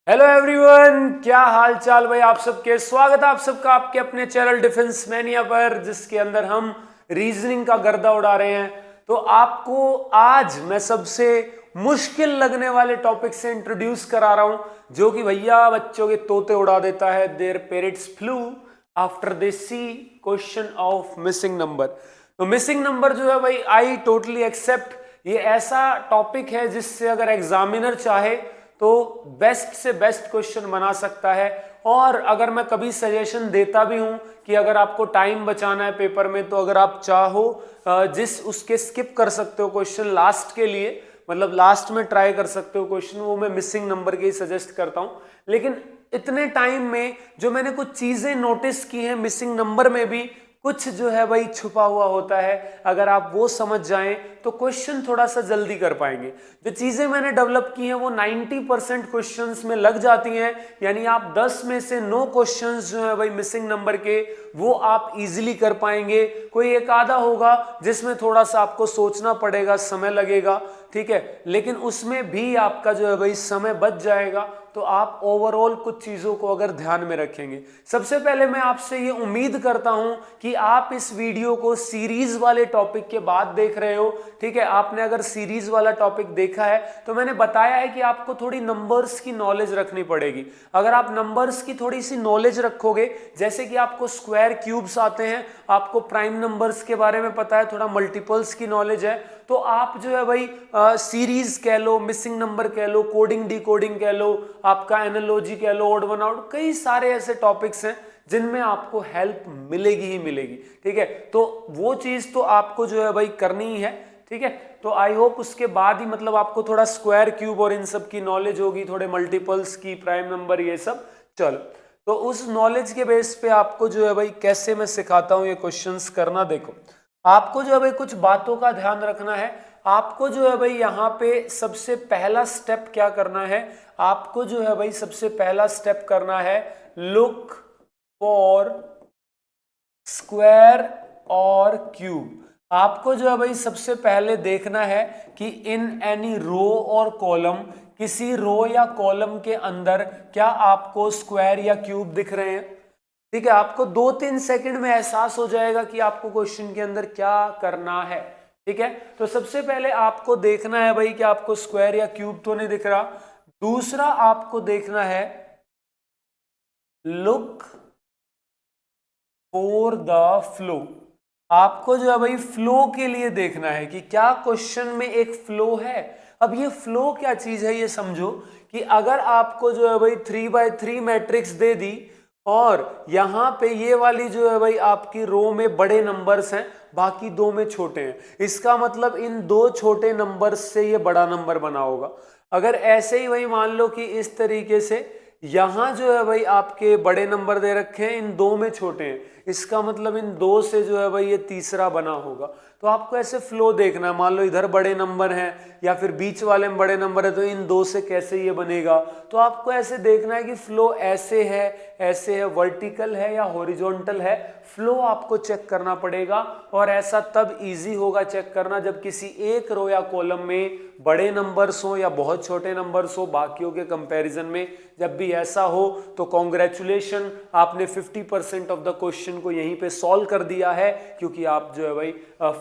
Hello everyone, क्या हाल चाल भाई। आप सबके स्वागत है आप सबका आपके अपने चैनल डिफेंस मैनिया पर, जिसके अंदर हम रीजनिंग का गर्दा उड़ा रहे हैं। तो आपको आज मैं सबसे मुश्किल लगने वाले टॉपिक से इंट्रोड्यूस करा रहा हूं, जो कि भैया बच्चों के तोते उड़ा देता है। Their parents flew after they see question of missing number. तो मिसिंग नंबर जो है भाई, आई टोटली एक्सेप्ट। ये ऐसा टॉपिक है जिससे अगर एग्जामिनर चाहे तो बेस्ट से बेस्ट क्वेश्चन बना सकता है। और अगर मैं कभी सजेशन देता भी हूं कि अगर आपको टाइम बचाना है पेपर में, तो अगर आप चाहो जिस उसके स्किप कर सकते हो क्वेश्चन लास्ट के लिए, मतलब लास्ट में ट्राई कर सकते हो क्वेश्चन, वो मैं मिसिंग नंबर के ही सजेस्ट करता हूं। लेकिन इतने टाइम में जो मैंने कुछ चीजें नोटिस की हैं, मिसिंग नंबर में भी कुछ जो है भाई छुपा हुआ होता है। अगर आप वो समझ जाएं तो क्वेश्चन थोड़ा सा जल्दी कर पाएंगे। जो चीजें मैंने डेवलप की हैं वो 90% क्वेश्चंस में लग जाती हैं। यानी आप 10 में से 9 क्वेश्चंस जो है भाई मिसिंग नंबर के, वो आप इजीली कर पाएंगे। कोई एक आधा होगा जिसमें थोड़ा सा आपको सोचना पड़ेगा, समय लगेगा, ठीक है, लेकिन उसमें भी आपका जो है भाई समय बच जाएगा। तो आप ओवरऑल कुछ चीजों को अगर ध्यान में रखेंगे। सबसे पहले मैं आपसे ये उम्मीद करता हूं कि आप इस वीडियो को सीरीज वाले टॉपिक के बाद देख रहे हो, ठीक है। आपने अगर सीरीज वाला टॉपिक देखा है तो मैंने बताया है कि आपको थोड़ी नंबर्स की नॉलेज रखनी पड़ेगी। अगर आप नंबर्स की थोड़ी सी नॉलेज रखोगे, जैसे कि आपको स्क्वायर क्यूब्स आते हैं, आपको प्राइम नंबर्स के बारे में पता है, थोड़ा मल्टीपल्स की नॉलेज है, तो आप जो है भाई सीरीज कह लो, मिसिंग नंबर कह लो, कोडिंग डिकोडिंग कह लो, आपका एनालॉजी कह लो, ऑड वन आउट, कई सारे ऐसे टॉपिक्स हैं जिनमें आपको हेल्प मिलेगी ही मिलेगी, ठीक है। तो वो चीज तो आपको जो है भाई करनी ही है, ठीक है। तो आई होप उसके बाद ही मतलब आपको थोड़ा स्क्वायर क्यूब और इन सब की नॉलेज होगी, थोड़े मल्टीपल्स की, प्राइम नंबर, ये सब। चलो, तो उस नॉलेज के बेस पे आपको जो है भाई कैसे मैं सिखाता हूं ये क्वेश्चंस करना। देखो, आपको जो है भाई कुछ बातों का ध्यान रखना है। आपको जो है भाई यहाँ पे सबसे पहला स्टेप क्या करना है, आपको जो है भाई सबसे पहला स्टेप करना है, लुक फॉर स्क्वायर और क्यूब। आपको जो है भाई सबसे पहले देखना है कि इन एनी रो और कॉलम, किसी रो या कॉलम के अंदर क्या आपको स्क्वायर या क्यूब दिख रहे हैं, ठीक है। आपको 2-3 सेकंड में एहसास हो जाएगा कि आपको क्वेश्चन के अंदर क्या करना है, ठीक है। तो सबसे पहले आपको देखना है भाई कि आपको स्क्वायर या क्यूब तो नहीं दिख रहा। दूसरा आपको देखना है, लुक फॉर द फ्लो। आपको जो है भाई फ्लो के लिए देखना है कि क्या क्वेश्चन में एक फ्लो है। अब ये फ्लो क्या चीज है ये समझो, कि अगर आपको जो है भाई 3x3 मैट्रिक्स दे दी और यहां पे ये वाली जो है भाई आपकी रो में बड़े नंबर्स हैं, बाकी दो में छोटे हैं, इसका मतलब इन दो छोटे नंबर्स से ये बड़ा नंबर बना होगा। अगर ऐसे ही वही मान लो कि इस तरीके से यहां जो है भाई आपके बड़े नंबर दे रखे हैं, इन दो में छोटे हैं, इसका मतलब इन दो से जो है भाई ये तीसरा बना होगा। तो आपको ऐसे फ्लो देखना है। मान लो इधर बड़े नंबर हैं या फिर बीच वाले में बड़े नंबर है, तो इन दो से कैसे ये बनेगा। तो आपको ऐसे देखना है कि फ्लो ऐसे है, वर्टिकल है या हॉरिजॉन्टल है। फ्लो आपको चेक करना पड़ेगा, और ऐसा तब इजी होगा चेक करना जब किसी एक रो या कॉलम में बड़े नंबर्स हो या बहुत छोटे नंबर्स हो बाकियों के कंपैरिजन में। जब भी ऐसा हो तो कॉन्ग्रेचुलेशन, आपने 50% ऑफ द क्वेश्चन को यहीं पे सॉल्व कर दिया है, क्योंकि आप जो है भाई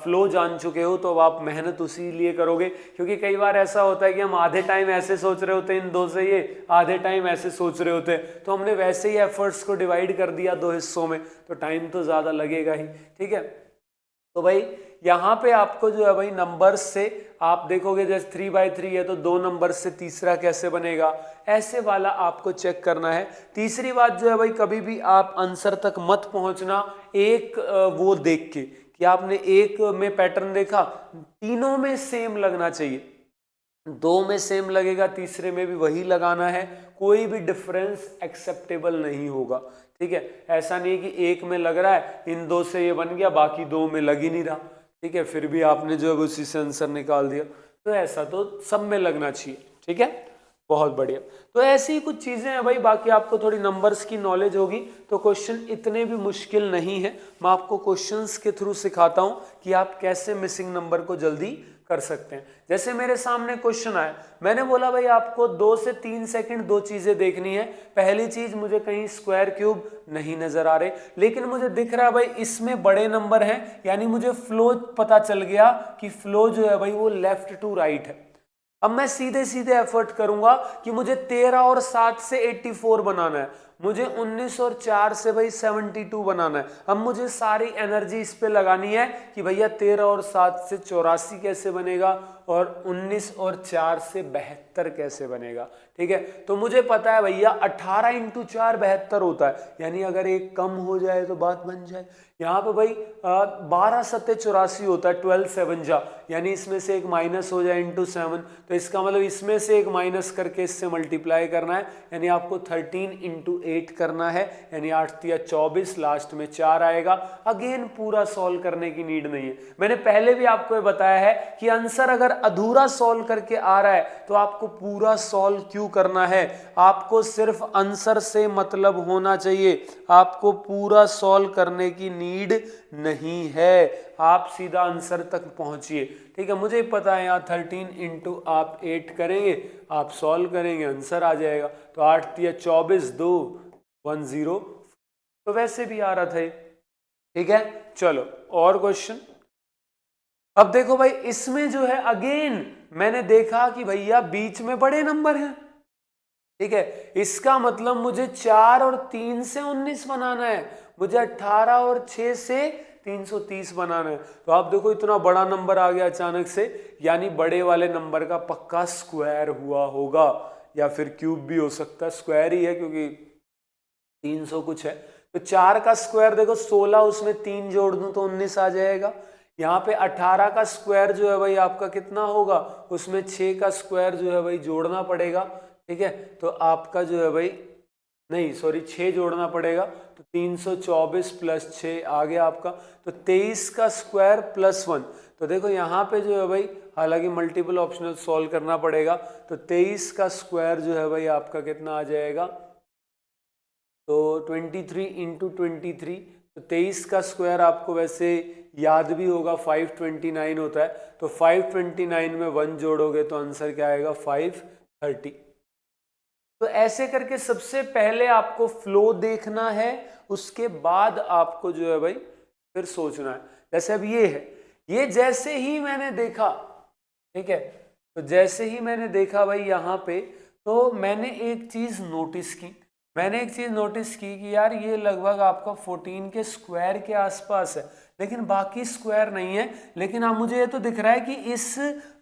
फ्लो जान चुके हो। तो अब आप मेहनत उसी लिए करोगे, क्योंकि कई बार ऐसा होता है कि हम आधे टाइम ऐसे सोच रहे होते हैं इन दो से, ये आधे टाइम ऐसे सोच रहे होते हैं, तो हमने वैसे ही एफर्ट्स को डिवाइड कर दिया दो हिस्सों में, तो टाइम तो ज्यादा लगेगा ही, ठीक है। तो भाई यहां पे आपको जो है भाई नंबर से आप देखोगे, जैसे 3x3 है तो दो नंबर से तीसरा कैसे बनेगा, ऐसे वाला आपको चेक करना है। तीसरी बात जो है भाई, कभी भी आप आंसर तक मत पहुंचना एक वो देख के कि आपने एक में पैटर्न देखा, तीनों में सेम लगना चाहिए। दो में सेम लगेगा, तीसरे में भी वही लगाना है, कोई भी डिफरेंस एक्सेप्टेबल नहीं होगा, ठीक है। ऐसा नहीं कि एक में लग रहा है इन दो से ये बन गया, बाकी दो में लग ही नहीं रहा, ठीक है, फिर भी आपने जो है उसी से आंसर निकाल दिया। तो ऐसा तो सब में लगना चाहिए, ठीक है, बहुत बढ़िया। तो ऐसी ही कुछ चीजें हैं भाई, बाकी आपको थोड़ी नंबर्स की नॉलेज होगी तो क्वेश्चन इतने भी मुश्किल नहीं है। मैं आपको क्वेश्चंस के थ्रू सिखाता हूं कि आप कैसे मिसिंग नंबर को जल्दी कर सकते हैं। जैसे मेरे सामने क्वेश्चन आया, मैंने बोला भाई आपको 2 से 3 सेकंड दो चीजें देखनी है। पहली चीज, मुझे कहीं स्क्वायर क्यूब नहीं नजर आ रहे, लेकिन मुझे दिख रहा है भाई इसमें बड़े नंबर हैं, यानी मुझे फ्लो पता चल गया कि फ्लो जो है भाई वो लेफ्ट टू राइट है। अब मैं सीधे सीधे एफर्ट करूंगा कि मुझे 13 और 7 से 84 बनाना है, मुझे 19 और 4 से भाई 72 बनाना है। अब मुझे सारी एनर्जी इस पे लगानी है कि भैया 13 और 7 से 84 कैसे बनेगा और 19 और 4 से 72 कैसे बनेगा। ठीक है, तो मुझे पता है भैया 18 इंटू 4 72 होता है, यानी अगर एक कम हो जाए तो बात बन जाए। यहाँ पे भाई 12 सत्ते 84 होता है, 12 7 जा, यानी इसमें से एक माइनस हो जाए इंटू 7, तो इसका मतलब इसमें से एक माइनस करके इससे मल्टीप्लाई करना है, यानी आपको 13 इंटू 8 करना है, यानी 8 तिया 24, लास्ट में 4 आएगा। अगेन पूरा सॉल्व करने की नीड नहीं है, मैंने पहले भी आपको ये बताया है कि आंसर अगर अधूरा सॉल्व करके आ रहा है तो आपको पूरा सॉल्व क्यों करना है। आपको सिर्फ आंसर से मतलब होना चाहिए, आपको पूरा सॉल्व करने की नीड नहीं है, आप सीधा आंसर तक पहुंचिए। ठीक है, मुझे पता है यहाँ 13 इंटू आप 8 करेंगे, आप सॉल्व करेंगे, आंसर आ जाएगा। तो 8 तिया 24, 2 10, तो वैसे भी आ रहा था। ठीक है, चलो और क्वेश्चन। अब देखो भाई इसमें जो है अगेन मैंने देखा कि भैया बीच में बड़े नंबर हैं। ठीक है, इसका मतलब मुझे 4 और 3 से 19 बनाना है, मुझे 18 और 6 से 330 बनाना है। तो आप देखो इतना बड़ा नंबर आ गया अचानक से, यानी बड़े वाले नंबर का पक्का स्क्वायर हुआ होगा, या फिर क्यूब भी हो सकता है, स्क्वायर ही है क्योंकि 300 कुछ है। तो 4 का स्क्वायर देखो 16, उसमें 3 जोड़ दूं तो 19 आ जाएगा। यहाँ पे 18 का स्क्वायर जो है भाई आपका कितना होगा, उसमें 6 का स्क्वायर जो है भाई जोड़ना पड़ेगा। ठीक है, तो आपका जो है भाई नहीं सॉरी 6 जोड़ना पड़ेगा, तो 324 प्लस 6 आ गया आपका। तो 23 का स्क्वायर प्लस 1, तो देखो यहाँ पे जो है भाई हालांकि मल्टीपल ऑप्शनल सॉल्व करना पड़ेगा, तो 23 का स्क्वायर जो है भाई आपका कितना आ जाएगा, तो 23 इंटू 23, तो 23 का स्क्वायर आपको वैसे याद भी होगा 529 होता है, तो 529 में 1 जोड़ोगे तो आंसर क्या आएगा 530। तो ऐसे करके सबसे पहले आपको फ्लो देखना है, उसके बाद आपको जो है भाई फिर सोचना है। जैसे अब ये है, ये जैसे ही मैंने देखा, ठीक है, तो जैसे ही मैंने देखा भाई यहाँ पे, तो मैंने एक चीज नोटिस की, कि यार ये लगभग आपका 14 के स्क्वायर के आसपास है, लेकिन बाकी स्क्वायर नहीं है। लेकिन अब मुझे ये तो दिख रहा है कि इस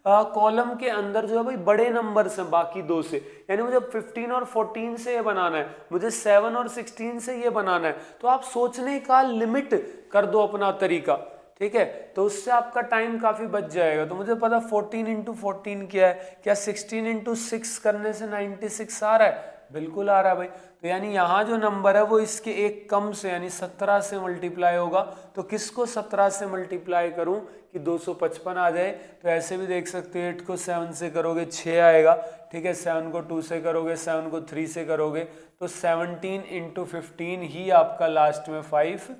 कॉलम के अंदर जो है भाई बड़े नंबर्स हैं बाकी दो से, यानी मुझे 15 और 14 से ये बनाना है, मुझे 7 और 16 से ये बनाना है। तो आप सोचने का लिमिट कर दो अपना तरीका, ठीक है, तो उससे आपका टाइम काफी बच जाएगा। तो मुझे पता 14 इंटू 14 क्या है, क्या 16 इंटू 6 करने से 96 आ रहा है, बिल्कुल आ रहा है भाई। तो यानी यहाँ जो नंबर है वो इसके एक कम से यानी 17 से मल्टीप्लाई होगा। तो किसको 17 से मल्टीप्लाई करूं कि 255 आ जाए, तो ऐसे भी देख सकते हैं 8 को 7 से करोगे 6 आएगा, ठीक है, 7 को 2 से करोगे, 7 को 3 से करोगे, तो 17 इंटू 15 ही आपका लास्ट में 5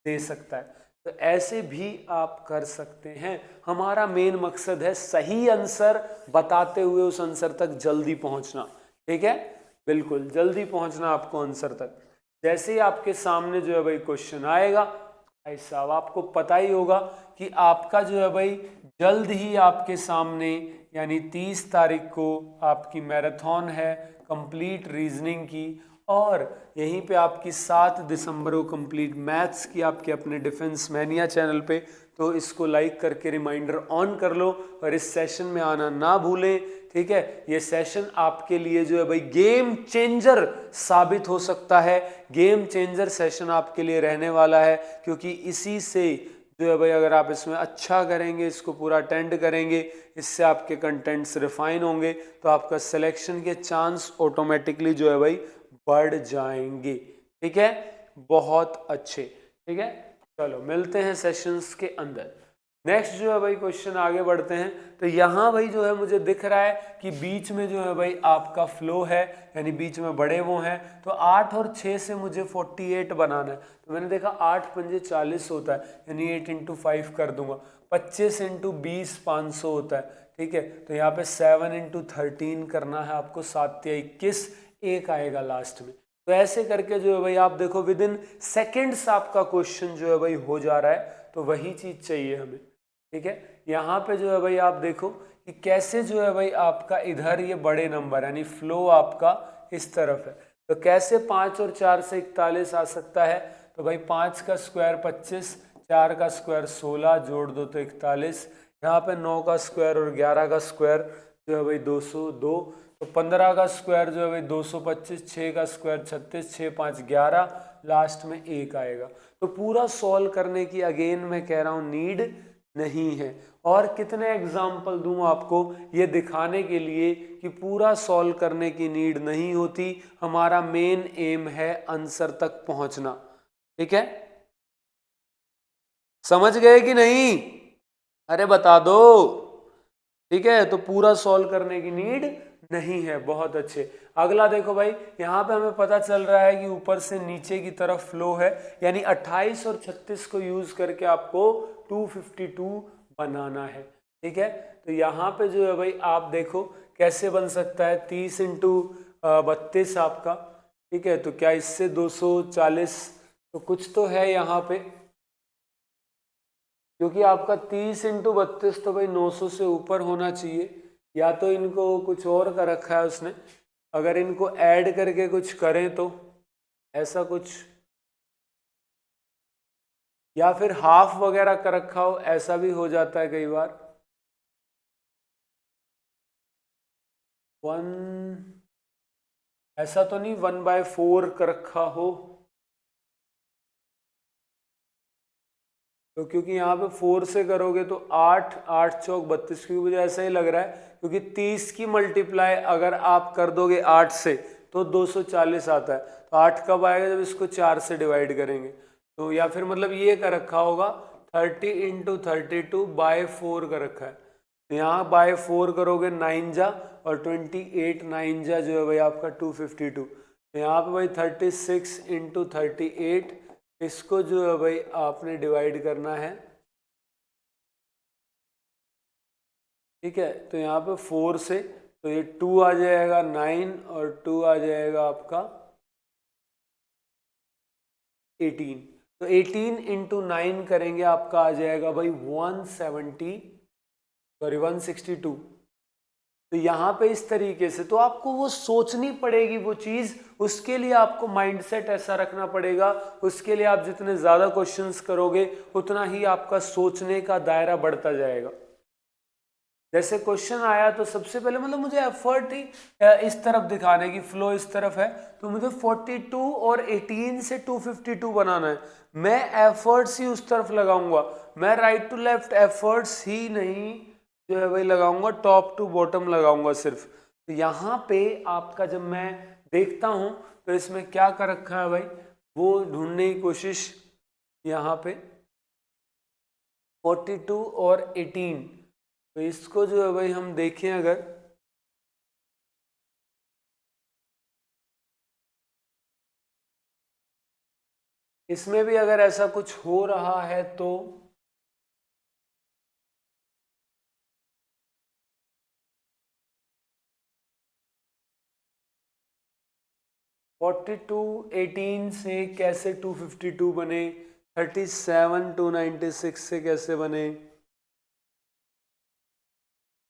दे सकता है। तो ऐसे भी आप कर सकते हैं। हमारा मेन मकसद है सही आंसर बताते हुए उस आंसर तक जल्दी पहुंचना, ठीक है, बिल्कुल जल्दी पहुंचना आपको आंसर तक। जैसे ही आपके सामने जो है भाई क्वेश्चन आएगा, भाई साहब आपको पता ही होगा कि आपका जो है भाई जल्द ही आपके सामने यानी 30 तारीख को आपकी मैराथन है कंप्लीट रीजनिंग की, और यहीं पे आपकी 7 दिसंबर को कंप्लीट मैथ्स की आपके अपने डिफेंस मैनिया चैनल पे। तो इसको लाइक करके रिमाइंडर ऑन कर लो और इस सेशन में आना ना भूलें, ठीक है। ये सेशन आपके लिए जो है भाई गेम चेंजर साबित हो सकता है, गेम चेंजर सेशन आपके लिए रहने वाला है, क्योंकि इसी से जो है भाई अगर आप इसमें अच्छा करेंगे, इसको पूरा अटेंड करेंगे, इससे आपके कंटेंट्स रिफाइन होंगे, तो आपका सिलेक्शन के चांस ऑटोमेटिकली जो है भाई बढ़ जाएंगे, ठीक है, बहुत अच्छे, ठीक है। चलो मिलते हैं सेशंस के अंदर। नेक्स्ट जो है भाई क्वेश्चन आगे बढ़ते हैं। तो यहाँ भाई जो है मुझे दिख रहा है कि बीच में जो है भाई आपका फ्लो है, यानी बीच में बड़े वो हैं, तो 8 और 6 से मुझे 48 बनाना है। तो मैंने देखा 8 पंजे 40 होता है, यानी 8 इंटू 5 कर दूंगा। 25 इंटू 20 500 होता है, ठीक है। तो यहाँ पे 7 इंटू 13 करना है आपको, 7 या 21, एक आएगा लास्ट में। तो ऐसे करके जो है भाई आप देखो विद इन सेकेंड्स आपका क्वेश्चन जो है भाई हो जा रहा है। तो वही चीज चाहिए हमें, ठीक है। यहाँ पे जो है भाई आप देखो कि कैसे जो है भाई आपका इधर ये बड़े नंबर यानी फ्लो आपका इस तरफ है, तो कैसे 5 और 4 से 41 आ सकता है। तो भाई 5 का स्क्वायर 25, 4 का स्क्वायर 16, जोड़ दो तो 41, यहाँ पे 9 का स्क्वायर और 11 का स्क्वायर जो है भाई 202, तो 15 का स्क्वायर जो है भाई 225, 6 का स्क्वायर 36, 6 5 11, लास्ट में 1 आएगा। तो पूरा सॉल्व करने की अगेन मैं कह रहा हूँ नीड नहीं है। और कितने एग्जाम्पल दूं आपको ये दिखाने के लिए कि पूरा सॉल्व करने की नीड नहीं होती, हमारा मेन एम है आंसर तक पहुंचना, ठीक है। समझ गए कि नहीं? अरे बता दो, ठीक है। तो पूरा सॉल्व करने की नीड नहीं है, बहुत अच्छे। अगला देखो भाई, यहाँ पे हमें पता चल रहा है कि ऊपर से नीचे की तरफ फ्लो है, यानी 28 और 36 को यूज करके आपको 252 बनाना है, ठीक है। तो यहाँ पे जो है भाई आप देखो कैसे बन सकता है, 30 इंटू 32 आपका, ठीक है। तो क्या इससे 240, तो कुछ तो है यहाँ पे, क्योंकि आपका 30 इंटू 32 तो भाई 900 से ऊपर होना चाहिए, या तो इनको कुछ और का रखा है उसने, अगर इनको ऐड करके कुछ करें तो ऐसा कुछ, या फिर हाफ वगैरह का रखा हो, ऐसा भी हो जाता है कई बार। 1 ऐसा तो नहीं 1/4 का रखा हो, तो क्योंकि यहाँ पे 4 से करोगे तो 8 8 चौक 32, क्योंकि मुझे ऐसा ही लग रहा है, क्योंकि 30 की मल्टीप्लाई अगर आप कर दोगे 8 से तो 240 आता है। तो 8 कब आएगा, जब इसको 4 से डिवाइड करेंगे। तो या फिर मतलब ये का रखा होगा 30 इंटू 32/4 का रखा है, तो यहाँ बाय 4 करोगे 9 जा, और 28 9 जा जो है भाई आपका 252। तो यहाँ पे भाई 36 इंटू 38, इसको जो है भाई आपने डिवाइड करना है, ठीक है। तो यहाँ पे 4 से, तो ये 2 आ जाएगा 9, और 2 आ जाएगा आपका 18। तो 18 इंटू 9 करेंगे, आपका आ जाएगा भाई 162। तो यहाँ पे इस तरीके से तो आपको वो सोचनी पड़ेगी वो चीज, उसके लिए आपको माइंडसेट ऐसा रखना पड़ेगा, उसके लिए आप जितने ज्यादा क्वेश्चंस करोगे उतना ही आपका सोचने का दायरा बढ़ता जाएगा। जैसे क्वेश्चन आया तो सबसे पहले मतलब मुझे एफर्ट ही इस तरफ दिखाने की, फ्लो इस तरफ है, तो मुझे 42 और 18 से 252 बनाना है। मैं एफर्ट्स ही उस तरफ लगाऊंगा, मैं राइट टू लेफ्ट एफर्ट्स ही नहीं जो है भाई लगाऊंगा, टॉप टू बॉटम लगाऊंगा सिर्फ। तो यहाँ पे आपका जब मैं देखता हूं तो इसमें क्या कर रखा है भाई, वो ढूंढने की कोशिश। यहाँ पे 42 और 18, तो इसको जो है भाई हम देखें अगर, इसमें भी अगर ऐसा कुछ हो रहा है तो 42 18 से कैसे 252 बने, 37 296 से कैसे बने,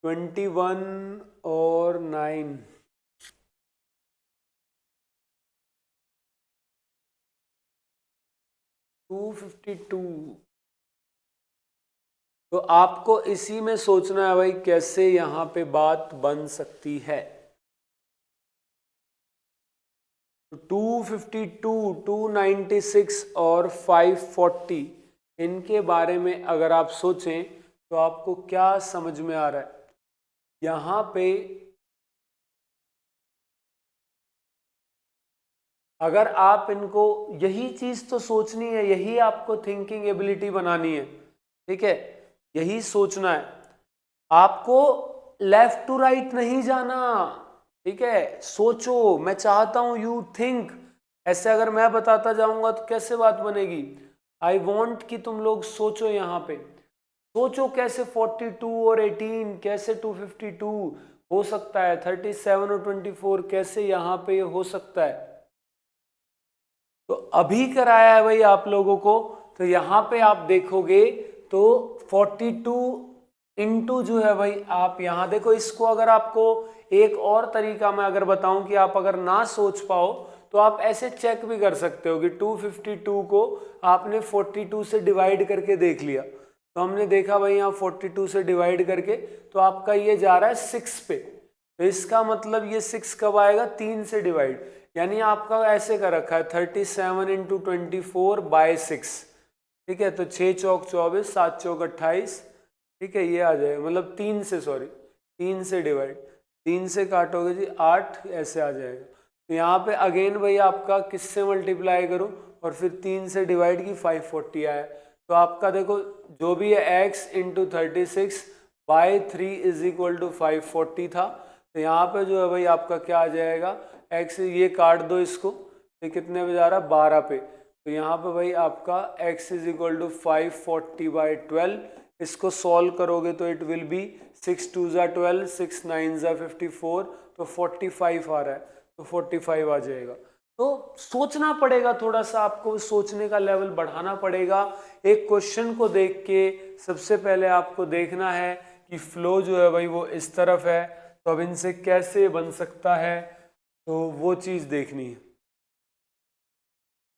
21 और 9, 252। तो आपको इसी में सोचना है भाई कैसे यहां पे बात बन सकती है। 252, 296 और 540, इनके बारे में अगर आप सोचें तो आपको क्या समझ में आ रहा है। यहां पे अगर आप इनको, यही चीज तो सोचनी है, यही आपको थिंकिंग एबिलिटी बनानी है, ठीक है। यही सोचना है आपको, लेफ्ट टू राइट नहीं जाना, ठीक है। सोचो, मैं चाहता हूं यू थिंक, ऐसे अगर मैं बताता जाऊंगा तो कैसे बात बनेगी। आई वॉन्ट कि तुम लोग सोचो, यहां पे सोचो कैसे 42 और 18 कैसे 252 हो सकता है, 37 और 24 कैसे यहां पे ये हो सकता है। तो अभी कराया है भाई आप लोगों को, तो यहां पे आप देखोगे तो 42 इंटू जो है भाई, आप यहां देखो, इसको अगर आपको एक और तरीका मैं अगर बताऊं कि आप अगर ना सोच पाओ तो आप ऐसे चेक भी कर सकते हो कि 252 को आपने 42 से डिवाइड करके देख लिया, तो हमने देखा भाई यहाँ 42 से डिवाइड करके तो आपका ये जा रहा है 6 पे, तो इसका मतलब ये 6 कब आएगा, 3 से डिवाइड, यानी आपका ऐसे कर रखा है 37 इंटू 24 बाय 6, ठीक है। तो 6 चौक 24, 7 चौक 28, ठीक है, ये आ जाएगा, मतलब 3 से, सॉरी 3 से डिवाइड, 3 से काटोगे जी 8, ऐसे आ जाएगा। तो यहाँ पे अगेन भाई आपका किससे मल्टीप्लाई करूँ और फिर 3 से डिवाइड की 540 आया, तो आपका देखो जो भी है x into 36 by 3 is equal to 540 था, तो यहाँ पे जो है भाई आपका क्या आ जाएगा, x, ये काट दो इसको, ये कितने पे जा रहा है, 12 पे, तो यहाँ पे भाई आपका x is equal to 540 by 12, इसको सॉल्व करोगे तो इट विल बी 6 2 ज़ा 12, 6 9 ज़ा 54, तो 45 आ रहा है, तो 45 आ जाएगा। तो सोचना पड़ेगा, थोड़ा सा आपको सोचने का लेवल बढ़ाना पड़ेगा। एक क्वेश्चन को देख के सबसे पहले आपको देखना है कि फ्लो जो है भाई वो इस तरफ है, तो अब इनसे कैसे बन सकता है, तो वो चीज़ देखनी है।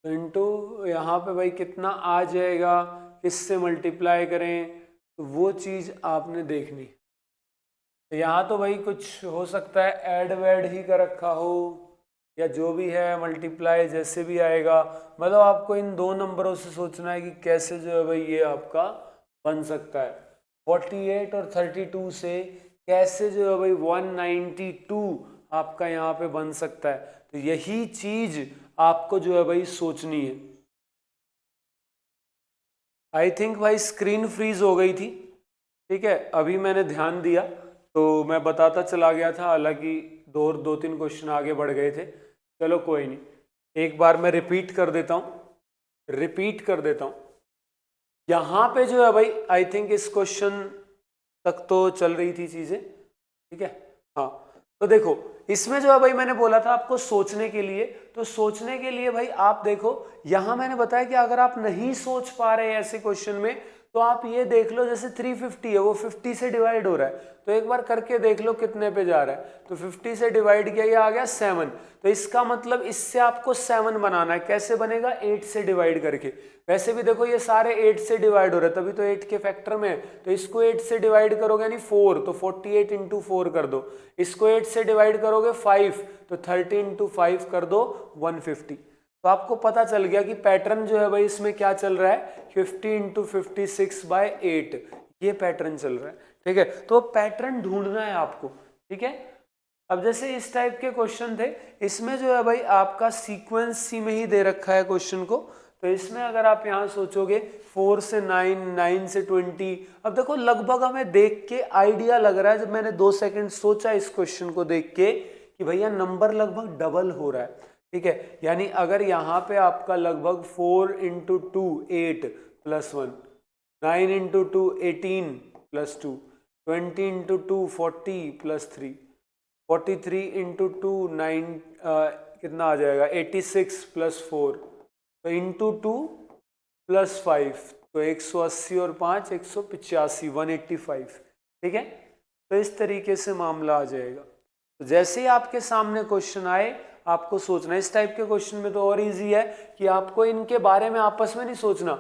तो इंटू यहाँ पे भाई कितना आ जाएगा, किससे मल्टीप्लाई करें, तो वो चीज़ आपने देखनी। तो यहाँ तो भाई कुछ हो सकता है ऐड वैड ही कर रखा हो, या जो भी है मल्टीप्लाई जैसे भी आएगा, मतलब आपको इन दो नंबरों से सोचना है कि कैसे जो है भाई ये आपका बन सकता है। 48 और 32 से कैसे जो है भाई 192 आपका यहाँ पे बन सकता है, तो यही चीज आपको जो है भाई सोचनी है। आई थिंक भाई स्क्रीन फ्रीज हो गई थी, ठीक है, अभी मैंने ध्यान दिया तो मैं बताता चला गया था, हालांकि दो तीन क्वेश्चन आगे बढ़ गए थे, चलो कोई नहीं, एक बार मैं रिपीट कर देता हूँ। यहाँ पे जो है भाई आई थिंक इस क्वेश्चन तक तो चल रही थी चीजें, ठीक है। हाँ, तो देखो इसमें जो है भाई मैंने बोला था आपको सोचने के लिए, तो सोचने के लिए भाई आप देखो, यहां मैंने बताया कि अगर आप नहीं सोच पा रहे ऐसे क्वेश्चन में, तो आप ये देख लो जैसे 350 है वो 50 से डिवाइड हो रहा है, तो एक बार करके देख लो कितने पे जा रहा है, तो 50 से डिवाइड किया, ये आ गया 7, तो इसका मतलब इससे आपको 7 बनाना है, कैसे बनेगा, 8 से डिवाइड करके। वैसे भी देखो ये सारे 8 से डिवाइड हो रहे हैं, तभी तो 8 के फैक्टर में है, तो इसको 8 से डिवाइड करोगे यानी 4, तो 48 इंटू 4 कर दो, इसको 8 से डिवाइड करोगे 5, तो 30 इंटू 5 कर दो 150। तो आपको पता चल गया कि पैटर्न जो है भाई इसमें क्या चल रहा है, 50 इंटू 56 बाय 8, ये पैटर्न चल रहा है, ठीक है। तो पैटर्न ढूंढना है आपको, ठीक है। अब जैसे इस टाइप के क्वेश्चन थे, इसमें जो है भाई आपका सीक्वेंस सी में ही दे रखा है क्वेश्चन को, तो इसमें अगर आप यहाँ सोचोगे 4 से 9, 9 से 20, अब देखो लगभग हमें देख के आइडिया लग रहा है, जब मैंने 2 सेकंड सोचा इस क्वेश्चन को देख के, कि भैया नंबर लगभग डबल हो रहा है, ठीक है। यानी अगर यहाँ पे आपका लगभग 4 into 2 8 plus 1, 9 into 2 18 plus 2, 20 into 2 40 plus 3, 43 into 2 9, कितना आ जाएगा 86 प्लस 4, तो इंटू 2 प्लस 5, तो 180 और 5 185, 185, ठीक है। तो इस तरीके से मामला आ जाएगा। तो जैसे ही आपके सामने क्वेश्चन आए आपको सोचना, इस टाइप के क्वेश्चन में तो और इजी है कि आपको इनके बारे में आपस में नहीं सोचना,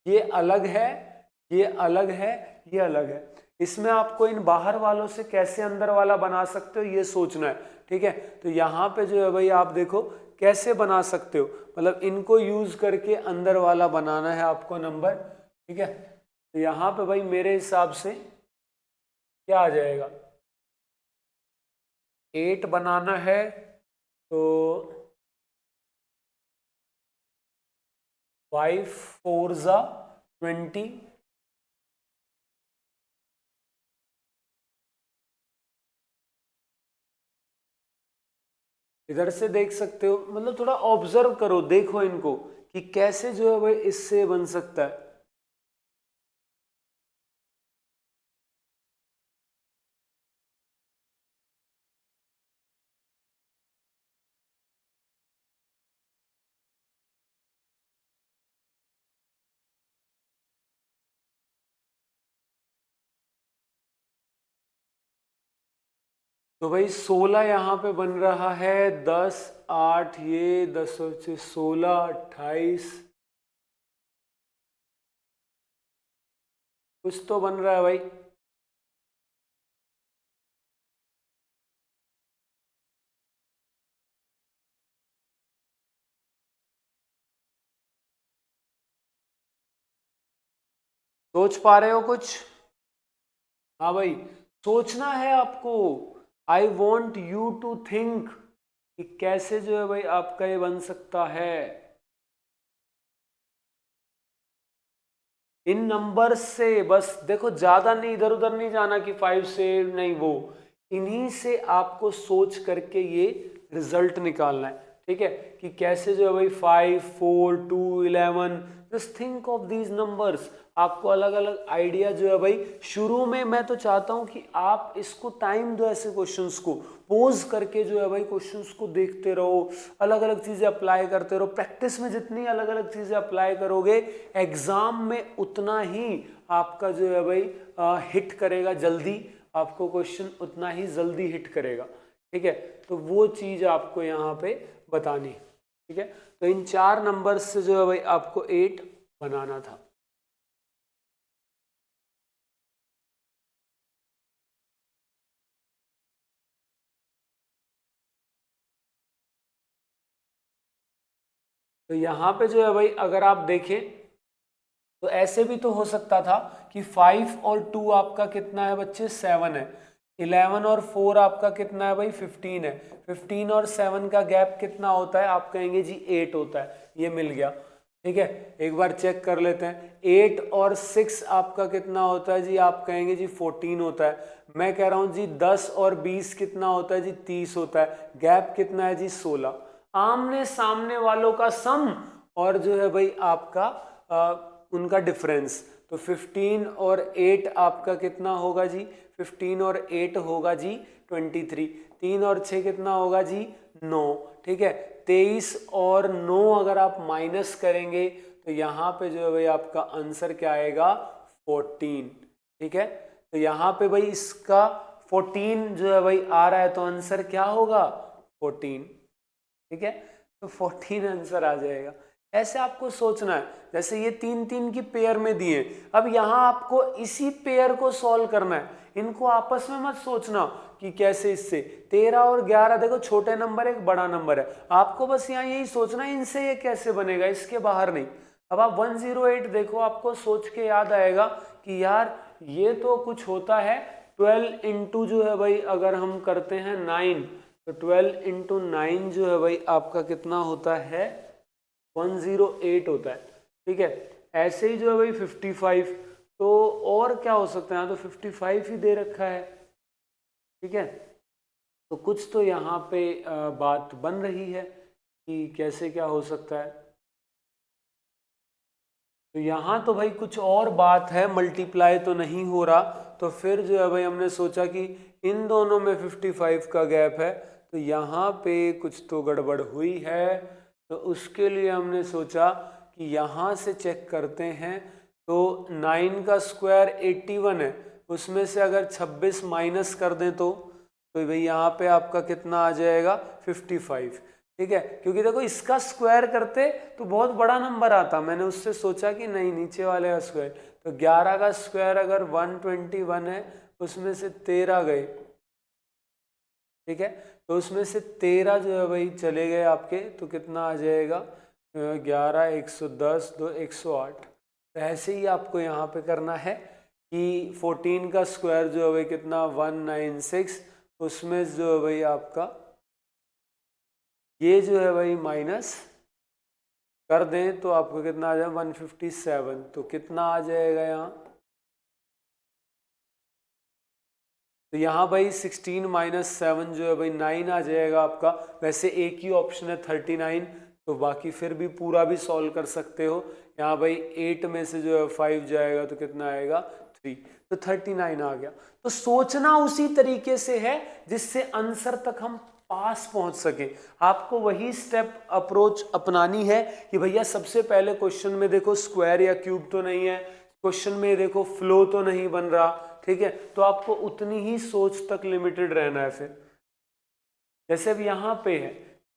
ये अलग है, ये अलग है, ये अलग है, इसमें आपको इन बाहर वालों से कैसे अंदर वाला बना सकते हो ये सोचना है, ठीक है। तो यहाँ पे जो है भाई आप देखो कैसे बना सकते हो, मतलब इनको यूज करके अंदर वाला बनाना है आपको नंबर, ठीक है। तो यहाँ पे भाई मेरे हिसाब से क्या आ जाएगा, 8 बनाना है, तो 5 4 ज़ा 20, इधर से देख सकते हो, मतलब थोड़ा ऑब्जर्व करो, देखो इनको कि कैसे जो है भाई इससे बन सकता है। तो भाई 16 यहाँ पे बन रहा है, 10 8, ये 10 और 6 16, 28 कुछ तो बन रहा है भाई। सोच पा रहे हो कुछ? हाँ भाई, सोचना है आपको। I want you to think कि कैसे जो है भाई आपका ये बन सकता है। इन नंबर्स से बस देखो, ज्यादा नहीं, इधर उधर नहीं जाना कि 5 से नहीं, वो इन्हीं से आपको सोच करके ये रिजल्ट निकालना है। ठीक है, कि कैसे जो है भाई 5 4 2 11, just think of these numbers. आपको अलग अलग आइडिया जो है भाई, शुरू में मैं तो चाहता हूं कि आप इसको टाइम दो, ऐसे क्वेश्चंस को पोज करके जो है भाई क्वेश्चंस को देखते रहो, अलग अलग चीजें अप्लाई करते रहो। प्रैक्टिस में जितनी अलग अलग चीजें अप्लाई करोगे, एग्जाम में उतना ही आपका जो है भाई हिट करेगा जल्दी, आपको क्वेश्चन उतना ही जल्दी हिट करेगा। ठीक है, तो वो चीज आपको यहाँ पे बतानी है। ठीक है, तो इन 4 नंबर से जो है भाई आपको 8 बनाना था। तो यहाँ पे जो है भाई अगर आप देखें तो ऐसे भी तो हो सकता था कि 5 और 2 आपका कितना है बच्चे, 7 है। 11 और 4 आपका कितना है भाई, 15 है। 15 और 7 का गैप कितना होता है, आप कहेंगे जी 8 होता है। ये मिल गया। ठीक है, एक बार चेक कर लेते हैं। 8 और 6 आपका कितना होता है जी, आप कहेंगे जी 14 होता है। मैं कह रहा हूं जी 10 और 20 कितना होता है जी, 30 होता है। गैप कितना है जी, 16। आमने सामने वालों का सम और जो है भाई आपका उनका डिफरेंस। तो 15 और 8 आपका कितना होगा जी, 15 और 8 होगा जी 23। 3 और 6 कितना होगा जी, 9। ठीक है, 23 और 9 अगर आप माइनस करेंगे तो यहाँ पे जो है भाई आपका आंसर क्या आएगा, 14। ठीक है, तो यहाँ पे भाई इसका 14 जो है भाई आ रहा है, तो आंसर क्या होगा, 14। ठीक है, तो 14 आंसर आ जाएगा। ऐसे आपको सोचना है, जैसे ये 3 3 की पेयर में दिए, अब यहां आपको इसी पेयर को सॉल्व करना है। इनको आपस में मत सोचना कि कैसे इससे। 13 और 11 देखो, छोटे नंबर एक बड़ा नंबर है, आपको बस यहाँ यही सोचना है इनसे ये कैसे बनेगा, इसके बाहर नहीं। अब आप 108 देखो, आपको सोच के याद आएगा कि यार ये तो कुछ होता है 12 इंटू जो है भाई अगर हम करते हैं 9, तो 12 इंटू 9 जो है भाई आपका कितना होता है, 108 होता है। ठीक है, ऐसे ही जो है भाई 55, तो और क्या हो सकता है, यहाँ तो 55 ही दे रखा है। ठीक है, तो कुछ तो यहाँ पे बात बन रही है कि कैसे क्या हो सकता है। तो यहाँ तो भाई कुछ और बात है, मल्टीप्लाई तो नहीं हो रहा। तो फिर जो है भाई हमने सोचा कि इन दोनों में 55 का गैप है, तो यहाँ पे कुछ तो गड़बड़ हुई है। तो उसके लिए हमने सोचा कि यहाँ से चेक करते हैं। तो 9 का स्क्वायर 81 है, उसमें से अगर 26 माइनस कर दें तो भाई यहाँ पे आपका कितना आ जाएगा, 55। ठीक है, क्योंकि देखो इसका स्क्वायर करते तो बहुत बड़ा नंबर आता, मैंने उससे सोचा कि नहीं, नीचे वाले का स्क्वायर। तो 11 का स्क्वायर अगर 121 है, उसमें से 13 गए। ठीक है, तो उसमें से 13 जो है भाई चले गए आपके, तो कितना आ जाएगा, 11 110 2 108। तो ऐसे ही आपको यहाँ पे करना है कि 14 का स्क्वायर जो है भाई कितना, 196, उसमें जो है भाई आपका ये जो है भाई माइनस कर दें तो आपको कितना आ जाए, 157। तो कितना आ जाएगा यहाँ, तो यहाँ भाई 16 माइनस 7 जो है भाई 9 आ जाएगा आपका। वैसे एक ही ऑप्शन है 39, तो बाकी फिर भी पूरा भी सॉल्व कर सकते हो। यहाँ भाई 8 में से जो है 5 जाएगा तो कितना आएगा 3, तो 39 आ गया। तो सोचना उसी तरीके से है जिससे आंसर तक हम पास पहुंच सके। आपको वही स्टेप अप्रोच अपनानी है कि भैया सबसे पहले क्वेश्चन में देखो स्क्वायर या क्यूब तो नहीं है, क्वेश्चन में देखो फ्लो तो नहीं बन रहा, ठीक है। तो आपको उतनी ही सोच तक लिमिटेड रहना है। फिर जैसे अब यहाँ पे है,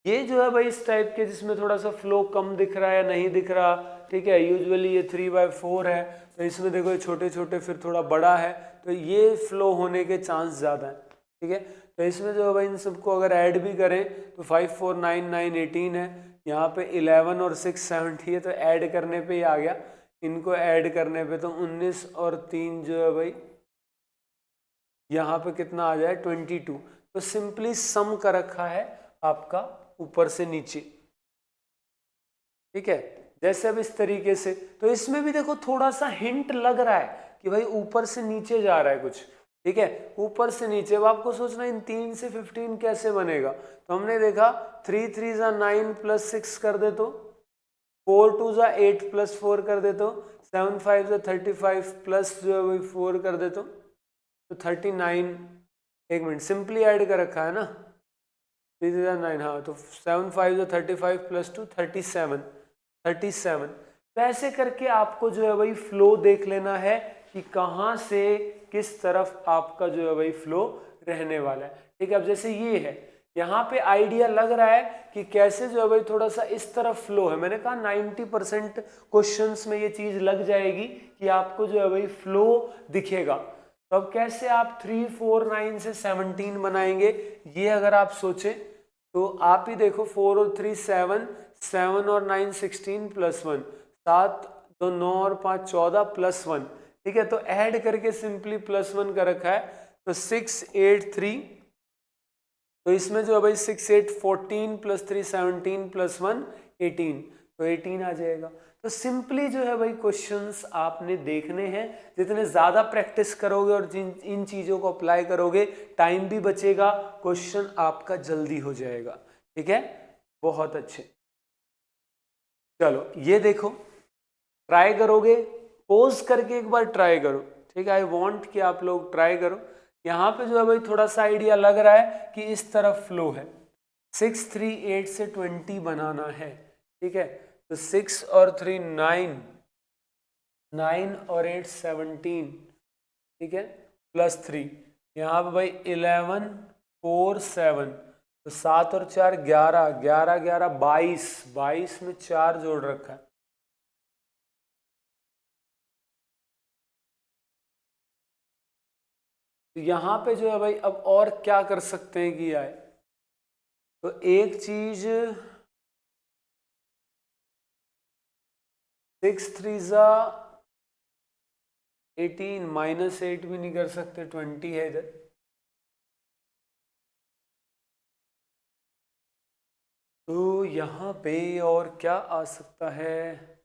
ये जो है भाई इस टाइप के जिसमें थोड़ा सा फ्लो कम दिख रहा है या नहीं दिख रहा, ठीक है। यूजुअली ये 3/4 है, तो इसमें देखो ये छोटे छोटे फिर थोड़ा बड़ा है, तो ये फ्लो होने के चांस ज़्यादा है, ठीक है। तो इसमें जो है भाई इन सबको अगर ऐड भी करें तो 5 4 9 9 18 है, यहाँ पे 11 और 6 70 है, तो ऐड करने पे ही आ गया। इनको ऐड करने पे तो 19 और 3 जो है भाई यहाँ पे कितना आ जाए 22। तो सिंपली सम कर रखा है आपका ऊपर से नीचे, ठीक है। जैसे अब इस तरीके से, तो इसमें भी देखो थोड़ा सा हिंट लग रहा है कि भाई ऊपर से नीचे जा रहा है कुछ, ठीक है, ऊपर से नीचे। अब आपको सोचना इन 3 से 15 कैसे बनेगा। तो हमने देखा 3 3 जा 9 प्लस 6 कर दे तो, 4 2 जा 8 प्लस 4 कर दे तो, 7 5 जा 35 प्लस जो है वही 4 कर दे तो 39। एक मिनट, सिंपली ऐड कर रखा है ना, 3 3 जा 9, हाँ, तो 7 5 जा 35 प्लस 2 37। तो ऐसे करके आपको जो है वही फ्लो देख लेना है कि कहाँ से किस तरफ आपका जो है वही फ्लो रहने वाला है, ठीक है। अब जैसे ये है, यहाँ पे आइडिया लग रहा है कि कैसे जो है भाई थोड़ा सा इस तरफ फ्लो है। मैंने कहा 90% क्वेश्चंस में ये चीज लग जाएगी कि आपको जो है भाई फ्लो दिखेगा। तो अब कैसे आप 3 4 9 से 17 बनाएंगे, ये अगर आप सोचें तो आप ही देखो 4 और 3 7, 7 और 9 16 प्लस 1, 7 2 9 और 5 14 प्लस 1, ठीक है। तो ऐड करके सिंपली प्लस 1 का रखा है, तो 6 8 3, तो इसमें जो है भाई 6 8 14 प्लस 3 17 प्लस 1 18, तो 18 आ जाएगा। तो सिंपली जो है भाई क्वेश्चंस आपने देखने हैं, जितने ज़्यादा प्रैक्टिस करोगे और इन चीज़ों को अप्लाई करोगे टाइम भी बचेगा, क्वेश्चन आपका जल्दी हो जाएगा, ठीक है। बहुत अच्छे, चलो ये देखो, ट्राई करोगे, पोज करके एक बार ट्राई करो, ठीक है। आई वांट कि आप लोग ट्राई करो। यहाँ पे जो है भाई थोड़ा सा आइडिया लग रहा है कि इस तरफ फ्लो है। 6 3 8 से 20 बनाना है, ठीक है। तो 6 और 3 9, 9 और 8 17, ठीक है, प्लस 3, यहाँ पे भाई 11 4 7, तो 7 और 4 11, 11 11 22, 22 में 4 जोड़ रखा है। तो यहाँ पे जो है भाई अब और क्या कर सकते हैं कि आए, तो एक चीज 6 3 जा 18, -8 भी नहीं कर सकते, 20 है इधर। तो यहाँ पे और क्या आ सकता है,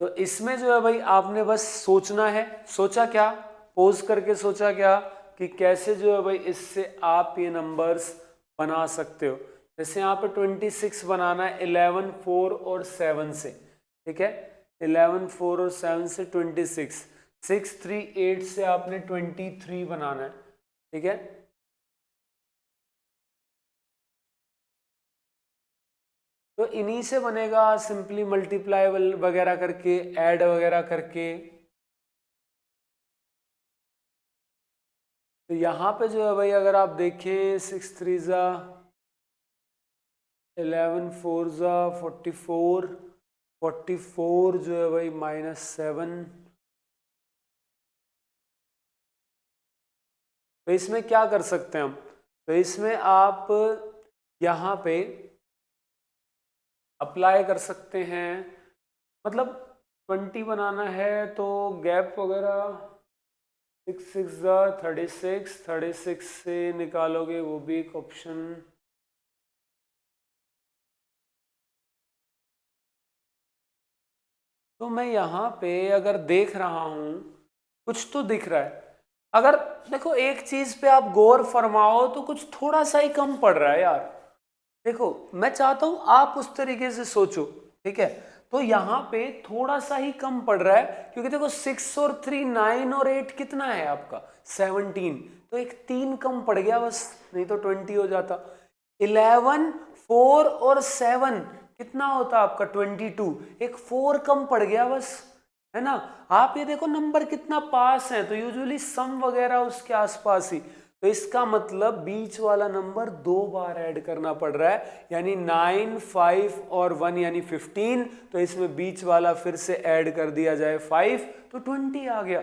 तो इसमें जो है भाई आपने बस सोचना है। सोचा क्या, पोज करके सोचा क्या कि कैसे जो है भाई इससे आप ये नंबर्स बना सकते हो। जैसे यहाँ पे 26 बनाना है 11 4 और 7 से, ठीक है। 11 4 और 7 से 26, 6 3 8 से आपने 23 बनाना है, ठीक है। तो इन्हीं से बनेगा, सिंपली मल्टीप्लाई वगैरह करके, ऐड वगैरह करके। तो यहाँ पे जो है भाई अगर आप देखें 6 3 जा 11 4 जा 44, 44 जो है भाई -7। तो इसमें क्या कर सकते हैं हम, तो इसमें आप यहाँ पे अप्लाई कर सकते हैं, मतलब 20 बनाना है तो गैप वगैरह 6 6 जा 36, 36 से निकालोगे वो भी एक ऑप्शन। तो मैं यहाँ पे अगर देख रहा हूं कुछ तो दिख रहा है। अगर देखो एक चीज पे आप गौर फरमाओ तो कुछ थोड़ा सा ही कम पड़ रहा है यार। देखो मैं चाहता हूं आप उस तरीके से सोचो, ठीक है। तो यहाँ पे थोड़ा सा ही कम पड़ रहा है क्योंकि देखो 6 और 3 9 और 8 कितना है आपका 17, तो एक 3 कम पड़ गया बस, नहीं तो 20 हो जाता। 11 4 और 7 कितना होता आपका 22, एक 4 कम पड़ गया बस, है ना। आप ये देखो नंबर कितना पास है, तो यूजुअली सम वगैरह उसके आसपास ही, तो इसका मतलब बीच वाला नंबर 2 बार ऐड करना पड़ रहा है, यानी 9 5 और 1 यानी 15, तो इसमें बीच वाला फिर से ऐड कर दिया जाए 5, तो 20 आ गया।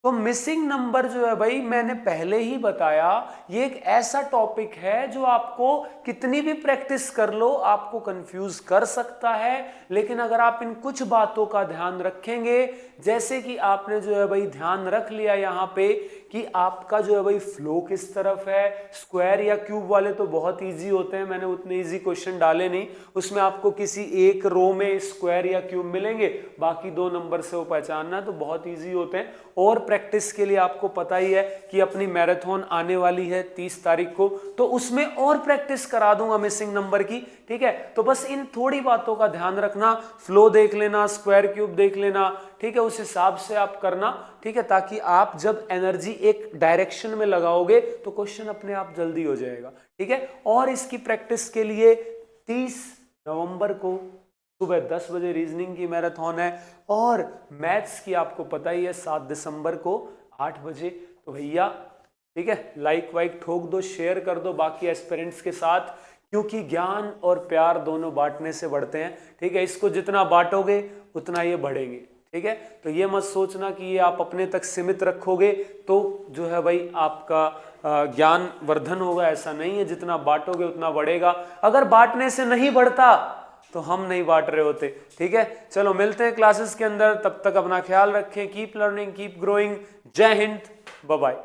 तो मिसिंग नंबर जो है भाई मैंने पहले ही बताया, ये एक ऐसा टॉपिक है जो आपको कितनी भी प्रैक्टिस कर लो आपको कंफ्यूज कर सकता है, लेकिन अगर आप इन कुछ बातों का ध्यान रखेंगे, जैसे कि आपने जो है भाई ध्यान रख लिया यहाँ पे कि आपका जो है भाई फ्लो किस तरफ है, स्क्वायर या क्यूब वाले तो बहुत इजी होते हैं, मैंने उतने इजी क्वेश्चन डाले नहीं, उसमें आपको किसी एक रो में स्क्वायर या क्यूब मिलेंगे, बाकी 2 नंबर से वो पहचानना, तो बहुत इजी होते हैं। और प्रैक्टिस के लिए आपको पता ही है कि अपनी मैराथन आने वाली है 30 तारीख को, तो उसमें और प्रैक्टिस करा दूंगा मिसिंग नंबर की, ठीक है। तो बस इन थोड़ी बातों का ध्यान रखना, फ्लो देख लेना, स्क्वायर क्यूब देख लेना, ठीक है, उस हिसाब से आप करना, ठीक है, ताकि आप जब एनर्जी एक डायरेक्शन में लगाओगे तो क्वेश्चन अपने आप जल्दी हो जाएगा, ठीक है। और इसकी प्रैक्टिस के लिए 30 नवंबर को सुबह 10 बजे रीजनिंग की मैराथन है, और मैथ्स की आपको पता ही है 7 दिसंबर को 8 बजे। तो भैया ठीक है, लाइक वाइक ठोक दो, शेयर कर दो बाकी एस्पिरेंट्स के साथ, क्योंकि ज्ञान और प्यार दोनों बांटने से बढ़ते हैं, ठीक है। इसको जितना बांटोगे उतना ये बढ़ेंगे, ठीक है। तो ये मत सोचना कि ये आप अपने तक सीमित रखोगे तो जो है भाई आपका ज्ञान वर्धन होगा, ऐसा नहीं है, जितना बांटोगे उतना बढ़ेगा। अगर बांटने से नहीं बढ़ता तो हम नहीं बांट रहे होते, ठीक है। चलो मिलते हैं क्लासेस के अंदर, तब तक अपना ख्याल रखें, कीप लर्निंग कीप ग्रोइंग, जय हिंद, बाय बाय।